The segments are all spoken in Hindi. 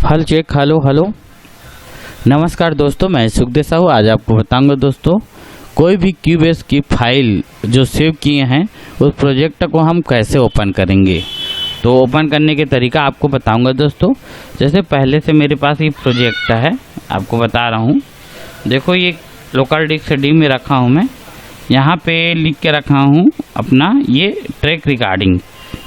हल चेक हेलो हेलो। नमस्कार दोस्तों, मैं सुखदेव साहू। आज आपको बताऊंगा दोस्तों, कोई भी क्यूबेस की फाइल जो सेव किए हैं उस प्रोजेक्ट को हम कैसे ओपन करेंगे। तो ओपन करने के तरीका आपको बताऊंगा दोस्तों। जैसे पहले से मेरे पास ये प्रोजेक्ट है, आपको बता रहा हूँ। देखो ये लोकल डिस्क डी में रखा हूँ मैं। यहाँ पे लिख के रखा हूँ अपना ये ट्रैक रिकॉर्डिंग।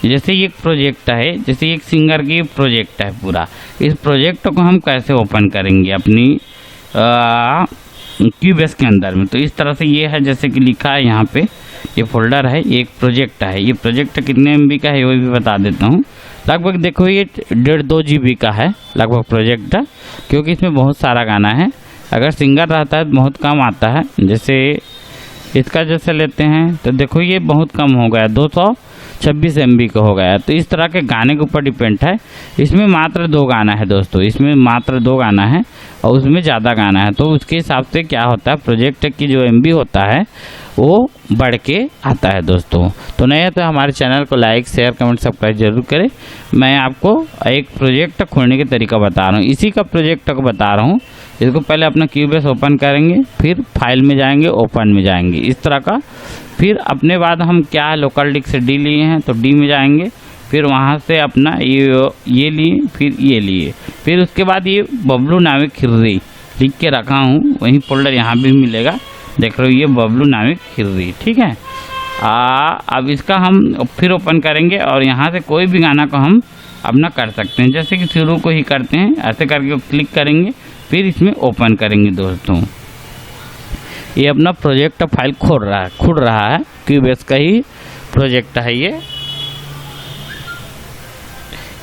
जैसे ये एक प्रोजेक्ट है, जैसे एक सिंगर की प्रोजेक्ट है पूरा। इस प्रोजेक्ट को हम कैसे ओपन करेंगे अपनी क्यूबेस के अंदर में। तो इस तरह से ये है, जैसे कि लिखा है यहाँ पे, ये फोल्डर है, ये एक प्रोजेक्ट है। ये प्रोजेक्ट कितने MB का है वो भी बता देता हूँ। लगभग देखो ये 1.5-2 GB का है लगभग प्रोजेक्ट, क्योंकि इसमें बहुत सारा गाना है। अगर सिंगर रहता है तो बहुत कम आता है। जैसे इसका जैसे लेते हैं तो देखो ये बहुत कम हो गया, 226 MB का हो गया। तो इस तरह के गाने के ऊपर डिपेंड है। इसमें मात्र 2 गाना है दोस्तों, इसमें मात्र 2 गाना है और उसमें ज़्यादा गाना है। तो उसके हिसाब से क्या होता है, प्रोजेक्ट की जो MB होता है वो बढ़ के आता है दोस्तों। तो नहीं है तो हमारे चैनल को लाइक शेयर कमेंट सब्सक्राइब जरूर करें। मैं आपको एक प्रोजेक्ट खोलने के तरीका बता रहा हूँ, इसी का प्रोजेक्ट को बता रहा हूँ। इसको पहले अपना क्यूबेस ओपन करेंगे, फिर फाइल में जाएंगे, ओपन में जाएंगे, इस तरह का। फिर अपने बाद हम क्या है, लोकल डिस्क से डी लिए हैं तो डी में जाएंगे। फिर वहाँ से अपना ये लिए, फिर ये लिए। फिर उसके बाद ये बबलू नामिक खिर्री लिख के रखा हूँ, वही फोल्डर यहाँ भी मिलेगा। देख रहे हो ये बबलू नामिक खिर्री, ठीक है। अब इसका हम फिर ओपन करेंगे और यहाँ से कोई भी गाना को हम अपना कर सकते हैं। जैसे कि शुरू को ही करते हैं, ऐसे करके क्लिक करेंगे, फिर इसमें ओपन करेंगे दोस्तों। ये अपना प्रोजेक्ट फाइल खुल रहा है, क्यूबेस का ही प्रोजेक्ट है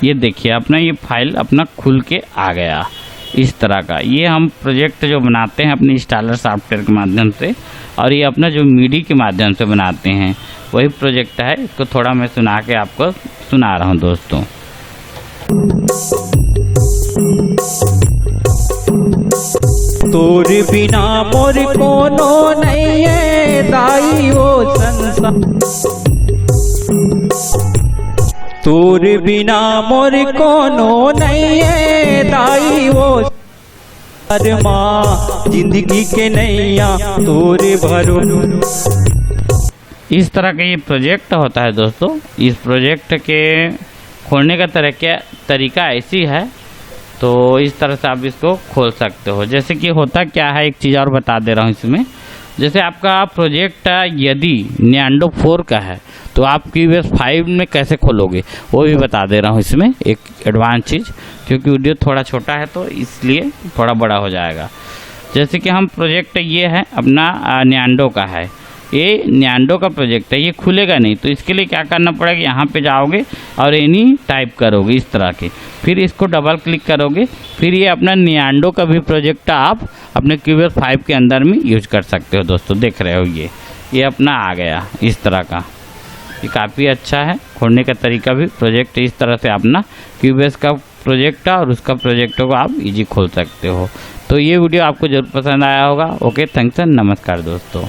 ये देखिए अपना ये फाइल अपना खुल के आ गया इस तरह का। ये हम प्रोजेक्ट जो बनाते हैं अपने इंस्टॉलर सॉफ्टवेयर के माध्यम से, और ये अपना जो MIDI के माध्यम से बनाते हैं वही प्रोजेक्ट है। इसको थोड़ा मैं सुना के आपको सुना रहा हूँ दोस्तों। तोर बिना मोर कोनो नहीं है दाई वो संसार, तोर बिना मोर कोनो नहीं है दाई वो माँ, जिंदगी के नैया तोरे भरो। इस तरह का ये प्रोजेक्ट होता है दोस्तों। इस प्रोजेक्ट के खोलने का तरीका ऐसी है, तो इस तरह से आप इसको खोल सकते हो। जैसे कि होता क्या है, एक चीज़ और बता दे रहा हूँ इसमें। जैसे आपका प्रोजेक्ट यदि Neando 4 का है तो आप क्यूबेस 5 में कैसे खोलोगे वो भी बता दे रहा हूँ इसमें, एक एडवांस चीज़। क्योंकि वीडियो थोड़ा छोटा है तो इसलिए थोड़ा बड़ा हो जाएगा। जैसे कि हम प्रोजेक्ट ये है अपना Neando का है, ये Neando का प्रोजेक्ट है, ये खुलेगा नहीं। तो इसके लिए क्या करना पड़ेगा, यहाँ पे जाओगे और एनी टाइप करोगे इस तरह के, फिर इसको डबल क्लिक करोगे, फिर ये अपना Neando का भी प्रोजेक्ट आप अपने क्यूबेस 5 के अंदर में यूज कर सकते हो दोस्तों। देख रहे हो ये अपना आ गया इस तरह का। ये काफ़ी अच्छा है खोलने का तरीका भी। प्रोजेक्ट इस तरह से अपना क्यूबेस का प्रोजेक्ट और उसका प्रोजेक्ट को आप इजी खोल सकते हो। तो ये वीडियो आपको जरूर पसंद आया होगा। ओके, थैंक्स एंड नमस्कार दोस्तों।